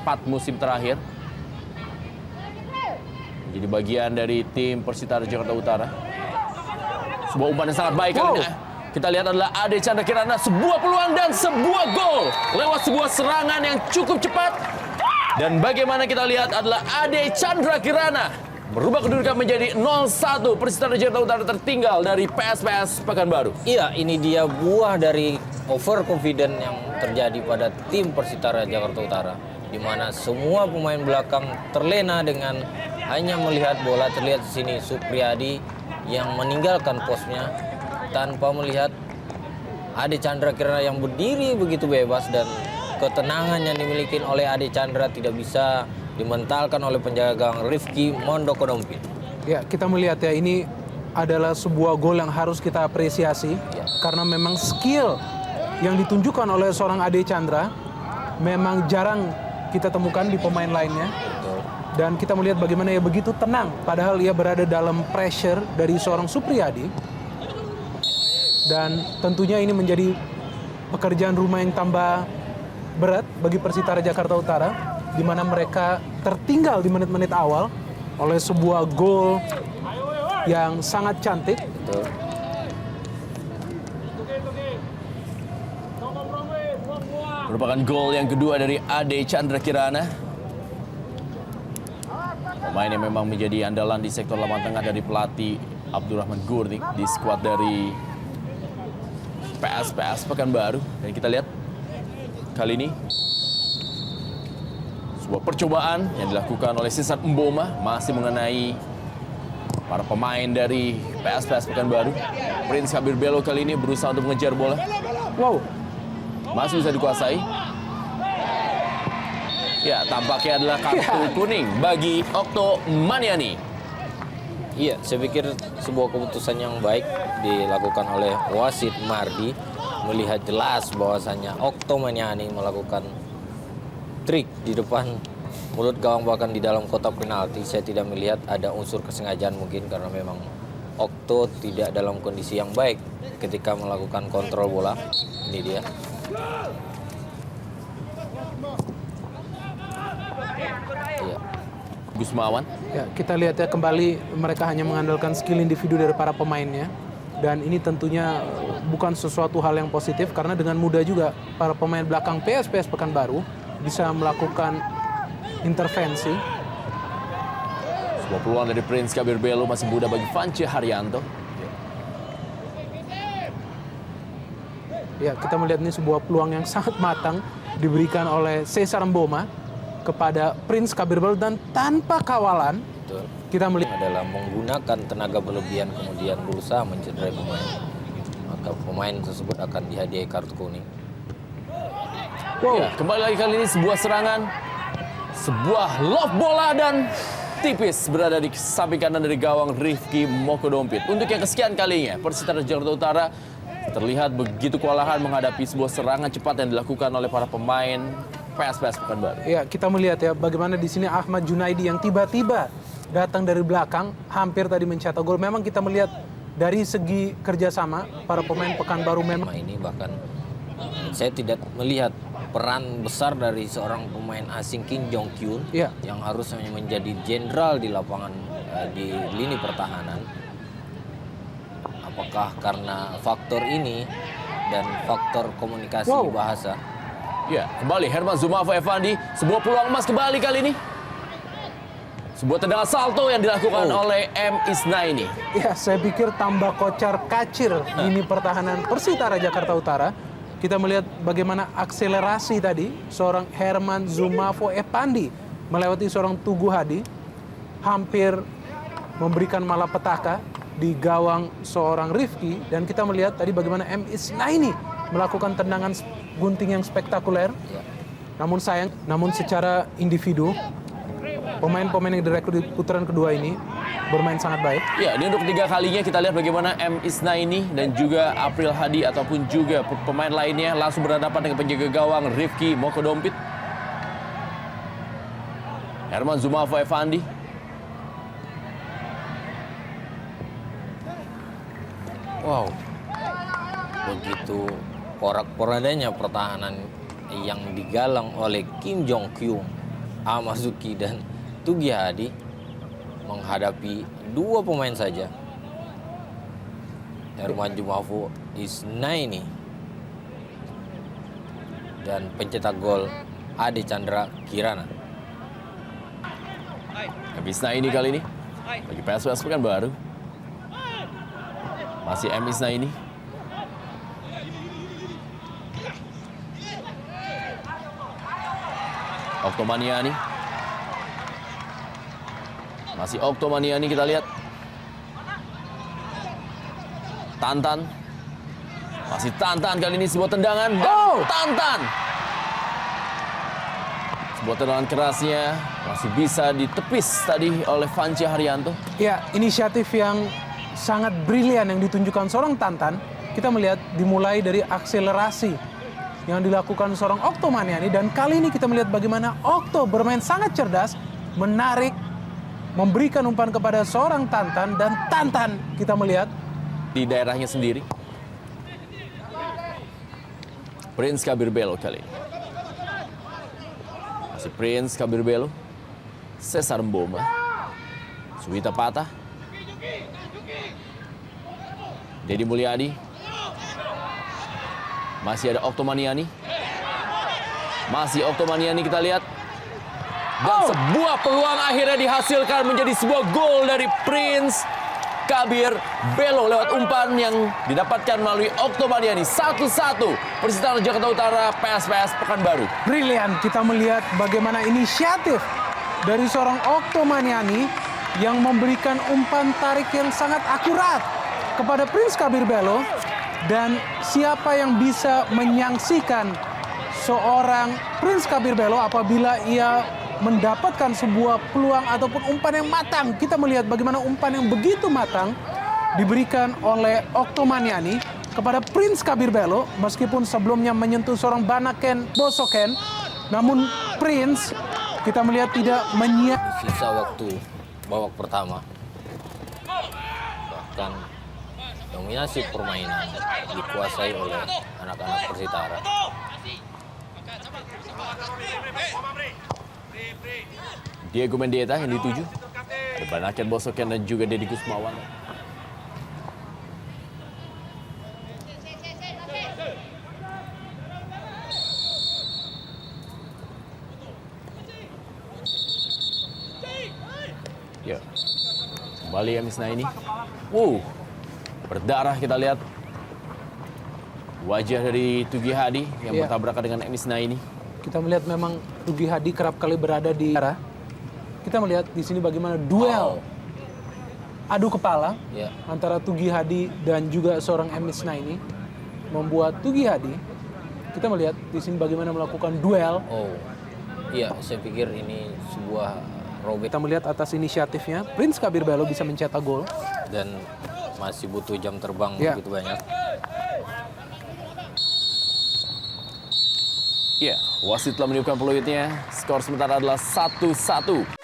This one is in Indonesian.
4 musim terakhir. Jadi bagian dari tim Persitara Jakarta Utara. Sebuah umpan yang sangat baik kali ini. Kita lihat adalah Ade Chandra Kirana, sebuah peluang dan sebuah gol lewat sebuah serangan yang cukup cepat. Dan bagaimana kita lihat adalah Ade Chandra Kirana merubah kedudukan menjadi 0-1. Persitara Jakarta Utara tertinggal dari PSPS Pekanbaru. Iya, ini dia buah dari overconfident yang terjadi pada tim Persitara Jakarta Utara, di mana semua pemain belakang terlena dengan hanya melihat bola. Terlihat di sini Supriyadi yang meninggalkan posnya tanpa melihat Ade Chandra Kirana yang berdiri begitu bebas, dan ketenangan yang dimiliki oleh Ade Chandra tidak bisa dimentalkan oleh penjaga gawang Rifki Mondoko Dompit. Ya, kita melihat ya, ini adalah sebuah gol yang harus kita apresiasi karena memang skill yang ditunjukkan oleh seorang Ade Chandra memang jarang kita temukan di pemain lainnya. Betul. Dan kita melihat bagaimana ia begitu tenang padahal ia berada dalam pressure dari seorang Supriyadi. Dan tentunya ini menjadi pekerjaan rumah yang tambah berat bagi Persitara Jakarta Utara, di mana mereka tertinggal di menit-menit awal oleh sebuah gol yang sangat cantik. Betul. Merupakan gol yang kedua dari Ade Chandra Kirana. Pemain yang memang menjadi andalan di sektor lapangan tengah dari pelatih Abdurrahman Gurnik di skuad dari PSPS Pekanbaru. Dan kita lihat kali ini sebuah percobaan yang dilakukan oleh Sisat Mboma masih mengenai para pemain dari PSPS Pekanbaru. Prince Kabir Belo kali ini berusaha untuk mengejar bola. Wow, Masih bisa dikuasai. Ya, tampaknya adalah kartu kuning bagi Okto Maniani. Iya, saya pikir sebuah keputusan yang baik dilakukan oleh wasit Mardi, melihat jelas bahwasannya Okto Maniani melakukan trik di depan mulut gawang bahkan di dalam kotak penalti. Saya tidak melihat ada unsur kesengajaan, mungkin karena memang Okto tidak dalam kondisi yang baik ketika melakukan kontrol bola. Ini dia. Iya. Gusmawan. ya kita lihat ya kembali mereka hanya mengandalkan skill individu dari para pemainnya. Dan ini tentunya bukan sesuatu hal yang positif karena dengan mudah juga para pemain belakang PSPS Pekanbaru bisa melakukan intervensi. Sebuah peluang dari Prince Kabir Belo masih muda bagi Vance Haryanto. Ya, kita melihat ini sebuah peluang yang sangat matang diberikan oleh Cesar Mboma kepada Prince Kabir Belo, dan tanpa kawalan Betul. kita melihat Adalah menggunakan tenaga berlebihan kemudian berusaha mencederai pemain, maka pemain tersebut akan dihadiahi kartu kuning. Ya, kembali lagi kali ini sebuah serangan, sebuah lob bola dan tipis berada di samping kanan dari gawang Rifki Mokodompit. Untuk yang kesekian kalinya, Persitara Jakarta Utara terlihat begitu kewalahan menghadapi sebuah serangan cepat yang dilakukan oleh para pemain PSPS Pekanbaru. ya kita melihat ya bagaimana di sini Ahmad Junaidi yang tiba-tiba datang dari belakang hampir tadi mencetak gol. Memang kita melihat dari segi kerjasama para pemain Pekanbaru memang Ini bahkan saya tidak melihat peran besar dari seorang pemain asing Kim Jong Kyun Iya. yang harusnya menjadi jenderal di lapangan, di lini pertahanan. Apakah karena faktor ini dan faktor komunikasi bahasa? Ya, kembali Herman Zumafa Evandi, sebuah peluang emas kembali kali ini. Sebuah tendangan salto yang dilakukan oleh M. Isnaini. ya saya pikir tambah kocar kacir ini pertahanan Persitara Jakarta Utara. Kita melihat bagaimana akselerasi tadi seorang Herman Zumafo Evandi melewati seorang Tugu Hadi, hampir memberikan malapetaka di gawang seorang Rifki. Dan kita melihat tadi bagaimana M. Isnaini melakukan tendangan gunting yang spektakuler. Namun sayang, secara individu pemain-pemain yang direkrut di putaran kedua ini bermain sangat baik. Ya, ini untuk ketiga kalinya kita lihat bagaimana M. Isnaini dan juga April Hadi ataupun juga pemain lainnya langsung berhadapan dengan penjaga gawang Rifki Mokodompit. Herman Zumafo Evandi. Wow, begitu porak-porandanya pertahanan yang digalang oleh Kim Jong Kyung Amazuki dan Tugi Hadi menghadapi dua pemain saja. Herman Jumafo Isnaini dan pencetak gol Ade Chandra Kirana. Isnaini kali ini bagi PSPS Pekanbaru. Masih Isnaini. Oktomaniani. Masih Oktomaniani, kita lihat. Tantan. Masih Tantan kali ini, sebuah tendangan dan Tantan. Sebuah tendangan kerasnya masih bisa ditepis tadi oleh Vanci Haryanto. Ya, inisiatif yang sangat brilian yang ditunjukkan seorang Tantan. Kita melihat dimulai dari akselerasi yang dilakukan seorang Oktomaniani, dan kali ini kita melihat bagaimana Okto bermain sangat cerdas, menarik, memberikan umpan kepada seorang Tantan, dan Tantan kita melihat Di daerahnya sendiri. Prince Kabirbelo kali ini. Masih Prince Kabirbelo. Cesar Mboma. Suwita Patah. Dedi Mulyadi. Masih ada Oktomaniani. Masih Oktomaniani, kita lihat. Dan sebuah peluang akhirnya dihasilkan menjadi sebuah gol dari Prince Kabirbelo lewat umpan yang didapatkan melalui Oktomaniani. 1-1 Persitara Jakarta Utara PSPS Pekanbaru. brilian. Kita melihat bagaimana inisiatif dari seorang Oktomaniani yang memberikan umpan tarik yang sangat akurat kepada Prince Kabirbelo. Dan siapa yang bisa menyaksikan seorang Prince Kabirbelo apabila ia mendapatkan sebuah peluang ataupun umpan yang matang. Kita melihat bagaimana umpan yang begitu matang diberikan oleh Oktomaniani kepada Prince Kabirbelo, meskipun sebelumnya menyentuh seorang Banaken Bosoken. Namun Prince kita melihat tidak Sisa waktu babak pertama, bahkan dominasi permainan dikuasai oleh anak-anak Persitara. Diego Mendieta yang dituju. Ada Banaken Bosoken dan juga Deddy Kusmawan. Ya, kembali Isnaini. Berdarah kita lihat. Wajah dari Tugi Hadi yang bertabrakan dengan Isnaini. Kita melihat memang Tugi Hadi kerap kali berada di arah. Kita melihat di sini bagaimana duel adu kepala antara Tugi Hadi dan juga seorang Isnaini membuat Tugi Hadi. Kita melihat di sini bagaimana melakukan duel. Iya, saya pikir ini sebuah robek Kita melihat atas inisiatifnya Prince Kabirbelo bisa mencetak gol. dan masih butuh jam terbang begitu banyak. Ya, wasit telah meniupkan peluitnya. Skor sementara adalah 1-1.